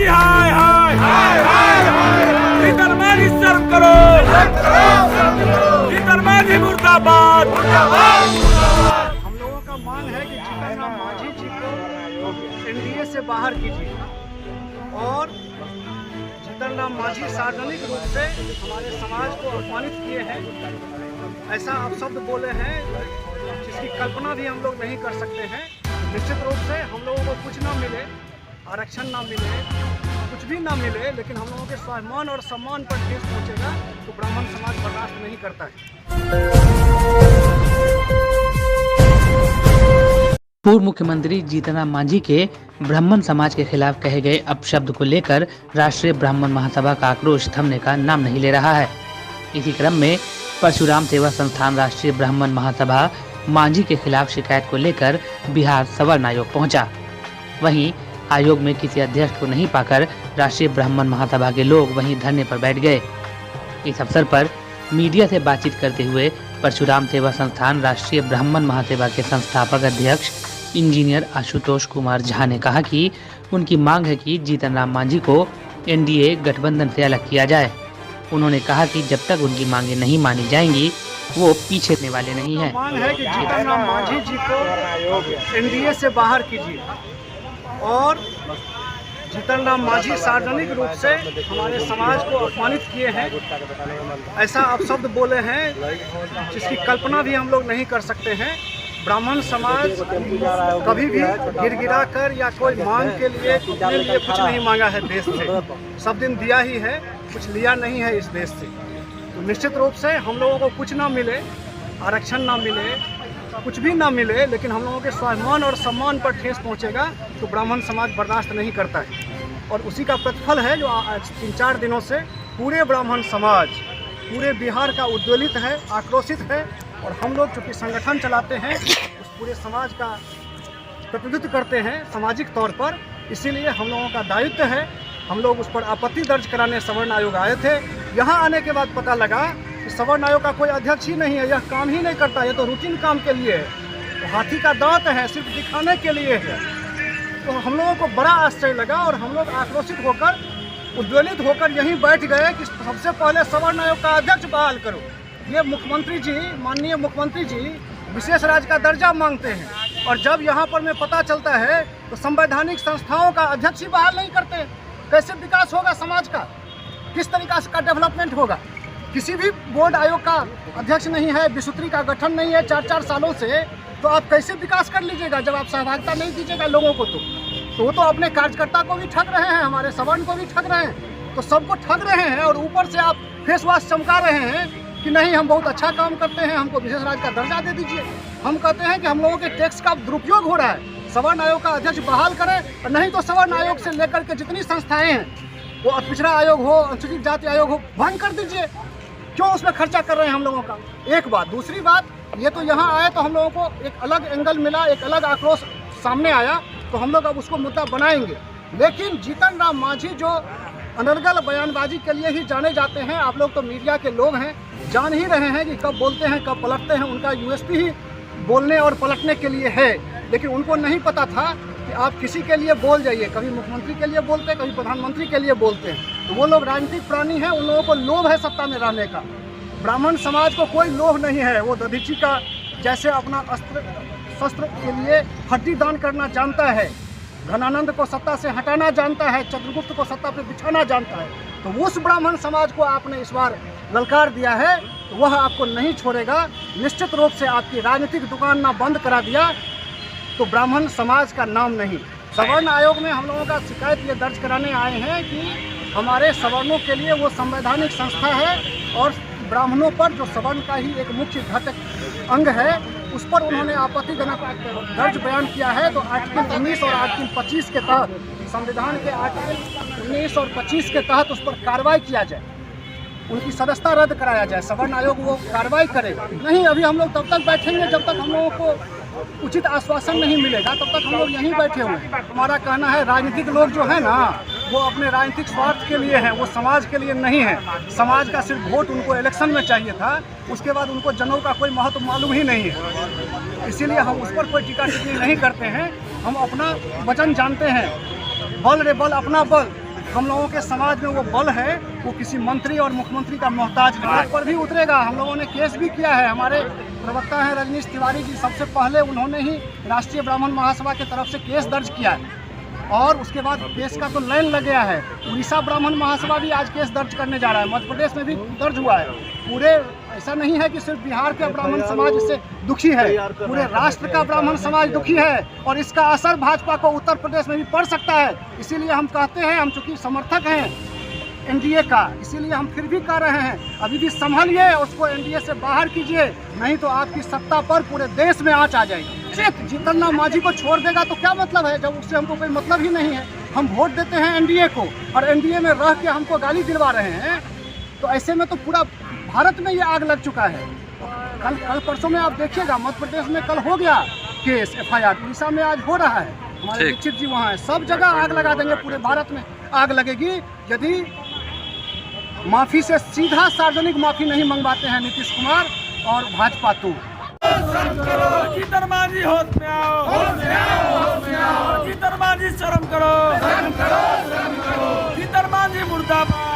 मांझी हाय हाय हाय हाय जीतन मांझी शर्म करो जीतन मांझी मुर्दाबाद। हम लोगों का मांग है कि जीतन राम मांझी जी को एनडीए से बाहर कीजिए और जीतन राम मांझी सार्वजनिक रूप से हमारे समाज को अपमानित किए हैं, ऐसा आप शब्द बोले हैं जिसकी कल्पना भी हम लोग नहीं कर सकते हैं। निश्चित रूप से हम लोगों को कुछ ना मिले, आरक्षण ना मिले, कुछ भी ना मिले, लेकिन हम लोगों के स्वाभिमान और सम्मान पर ठेस पहुंचेगा तो ब्राह्मण समाज बर्दाश्त नहीं करता है। पूर्व मुख्यमंत्री जीतन राम मांझी के ब्राह्मण समाज के खिलाफ कहे गए अपशब्द को लेकर राष्ट्रीय ब्राह्मण महासभा का आक्रोश थमने का नाम नहीं ले रहा है। इसी क्रम में परशुराम सेवा संस्थान राष्ट्रीय ब्राह्मण महासभा मांझी के खिलाफ शिकायत को लेकर बिहार सवर्ण आयोग पहुंचा। वहीं आयोग में किसी अध्यक्ष को नहीं पाकर राष्ट्रीय ब्राह्मण महासभा के लोग वहीं धरने पर बैठ गए। इस अवसर पर मीडिया से बातचीत करते हुए परशुराम सेवा संस्थान राष्ट्रीय ब्राह्मण महासभा के संस्थापक अध्यक्ष इंजीनियर आशुतोष कुमार झा ने कहा कि उनकी मांग है कि जीतन राम मांझी को एनडीए गठबंधन से अलग किया जाए। उन्होंने कहा कि जब तक उनकी मांगे नहीं मानी जाएंगी वो पीछे हटने वाले नहीं हैं। मांग है कि जीतन राम मांझी जी को एनडीए से बाहर कीजिए और जीतन राम मांझी सार्वजनिक रूप से हमारे समाज को अपमानित किए हैं, ऐसा आप शब्द बोले हैं जिसकी कल्पना भी हम लोग नहीं कर सकते हैं। ब्राह्मण समाज कभी भी गिड़गिड़ा कर या कोई मांग के लिए अपने लिए कुछ नहीं मांगा है देश से, सब दिन दिया ही है, कुछ लिया नहीं है इस देश से। तो निश्चित रूप से हम लोगों को कुछ ना मिले, आरक्षण ना मिले, कुछ भी ना मिले, लेकिन हम लोगों के स्वाभिमान और सम्मान पर ठेस पहुंचेगा तो ब्राह्मण समाज बर्दाश्त नहीं करता है। और उसी का प्रतिफल है जो आज 3-4 दिनों से पूरे ब्राह्मण समाज पूरे बिहार का उद्वेलित है, आक्रोशित है। और हम लोग चूँकि संगठन चलाते हैं, उस पूरे समाज का प्रतिनिधित्व करते हैं सामाजिक तौर पर, इसीलिए हम लोगों का दायित्व है। हम लोग उस पर आपत्ति दर्ज कराने सवर्ण आयोग आए थे। यहाँ आने के बाद पता लगा कि सवर्ण आयोग का कोई अध्यक्ष ही नहीं है, यह काम ही नहीं करता, ये तो रूटीन काम के लिए है, तो हाथी का दांत है, सिर्फ दिखाने के लिए है। तो हम लोगों को बड़ा आश्चर्य लगा और हम लोग आक्रोशित होकर उद्वेलित होकर यहीं बैठ गए कि सबसे पहले सवर्ण आयोग का अध्यक्ष बहाल करो। ये मुख्यमंत्री जी, माननीय मुख्यमंत्री जी विशेष राज्य का दर्जा मांगते हैं और जब यहाँ पर में पता चलता है तो संवैधानिक संस्थाओं का अध्यक्ष ही बहाल नहीं करते। कैसे विकास होगा समाज का, किस तरीका का डेवलपमेंट होगा? किसी भी बोर्ड आयोग का अध्यक्ष नहीं है, विसूत्री का गठन नहीं है 4-4 सालों से, तो आप कैसे विकास कर लीजिएगा जब आप सहभागिता नहीं दीजिएगा लोगों को? तो वो तो अपने कार्यकर्ता को भी ठग रहे हैं, हमारे सवर्ण को भी ठग रहे हैं, तो सबको ठग रहे हैं। और ऊपर से आप फेस वॉश चमका रहे हैं कि नहीं हम बहुत अच्छा काम करते हैं, हमको विशेष राज्य का दर्जा दे दीजिए। हम कहते हैं कि हम लोगों के टैक्स का दुरुपयोग हो रहा है, सवर्ण आयोग का अध्यक्ष बहाल करें, और नहीं तो सवर्ण आयोग से लेकर के जितनी संस्थाएं हैं, वो पिछड़ा आयोग हो, अनुसूचित जाति आयोग हो, भंग कर दीजिए। क्यों उसमें खर्चा कर रहे हैं हम लोगों का? एक बात। दूसरी बात, ये तो यहाँ आए तो हम लोगों को एक अलग एंगल मिला, एक अलग आक्रोश सामने आया, तो हम लोग अब उसको मुद्दा बनाएंगे। लेकिन जीतन राम मांझी जो अनर्गल बयानबाजी के लिए ही जाने जाते हैं, आप लोग तो मीडिया के लोग हैं, जान ही रहे हैं कि कब बोलते हैं कब पलटते हैं। उनका यूएसपी ही बोलने और पलटने के लिए है, लेकिन उनको नहीं पता था कि आप किसी के लिए बोल जाइए, कभी मुख्यमंत्री के लिए बोलते हैं, कभी प्रधानमंत्री के लिए बोलते हैं। तो वो लोग राजनीतिक प्राणी हैं, उन लोगों को लोभ है सत्ता में रहने का। ब्राह्मण समाज को कोई लोभ नहीं है, वो दधीची का जैसे अपना अस्त्र शस्त्र के लिए हड्डी दान करना जानता है, घनानंद को सत्ता से हटाना जानता है, चंद्रगुप्त को सत्ता पर बिछाना जानता है। तो उस ब्राह्मण समाज को आपने इस बार ललकार दिया है, तो वह आपको नहीं छोड़ेगा। निश्चित रूप से आपकी राजनीतिक दुकान ना बंद करा दिया तो ब्राह्मण समाज का नाम नहीं। सवर्ण आयोग में हम लोगों का शिकायत ये दर्ज कराने आए हैं कि हमारे सवर्णों के लिए वो संवैधानिक संस्था है और ब्राह्मणों पर जो सवर्ण का ही एक मुख्य घटक अंग है, उस पर उन्होंने आपत्तिजनक दर्ज बयान किया है। तो आर्टिकल 19 और आर्टिकल 25 के तहत, संविधान के आर्टिकल 19 और 25 के तहत उस पर कार्रवाई किया जाए, उनकी सदस्यता रद्द कराया जाए, सवर्ण आयोग वो कार्रवाई करे। नहीं, अभी हम लोग तब तक बैठेंगे जब तक हम लोगों को उचित आश्वासन नहीं मिलेगा, तब तक हम लोग यहीं बैठे हुए हैं। हमारा कहना है राजनीतिक लोग जो है ना, वो अपने राजनीतिक स्वार्थ के लिए हैं, वो समाज के लिए नहीं है। समाज का सिर्फ वोट उनको इलेक्शन में चाहिए था, उसके बाद उनको जनों का कोई महत्व मालूम ही नहीं है। इसीलिए हम उस पर कोई टीका टिप्पणी नहीं करते हैं। हम अपना वचन जानते हैं, बल रे बल अपना बल, हम लोगों के समाज में वो बल है, वो किसी मंत्री और मुख्यमंत्री का मोहताज नहीं पर भी उतरेगा। हम लोगों ने केस भी किया है। हमारे प्रवक्ता हैं रजनीश तिवारी जी, सबसे पहले उन्होंने ही राष्ट्रीय ब्राह्मण महासभा की तरफ से केस दर्ज किया है और उसके बाद केस का तो लाइन लग गया है। उड़ीसा ब्राह्मण महासभा भी आज केस दर्ज करने जा रहा है, मध्य प्रदेश में भी दर्ज हुआ है। पूरे ऐसा नहीं है कि सिर्फ बिहार का ब्राह्मण समाज इससे दुखी है, पूरे राष्ट्र का ब्राह्मण समाज दुखी है और इसका असर भाजपा को उत्तर प्रदेश में भी पड़ सकता है। इसीलिए हम कहते हैं, हम चूंकि समर्थक हैं एनडीए का, इसीलिए हम फिर भी कह रहे हैं अभी भी संभलिए, उसको एनडीए से बाहर कीजिए, नहीं तो आपकी सत्ता पर पूरे देश में आंच आ जाएगी। जीतन राम मांझी को छोड़ देगा तो क्या मतलब है, जब उससे हमको कोई मतलब ही नहीं है। हम वोट देते हैं एनडीए को और एनडीए में रह के हमको गाली दिलवा रहे हैं, तो ऐसे में तो पूरा भारत में ये आग लग चुका है। कल परसों में आप देखिएगा, मध्य प्रदेश में कल हो गया केस FIR, उड़ीसा में आज हो रहा है। हमारे दीक्षित जी वहाँ है, सब जगह आग लगा देंगे, पूरे भारत में आग लगेगी यदि माफी से सीधा सार्वजनिक माफी नहीं मंगवाते हैं नीतीश कुमार और भाजपा। तो जीतन मांझी होश में आओ, जीतन मांझी शर्म करो, जीतन मांझी मुर्दाबाद।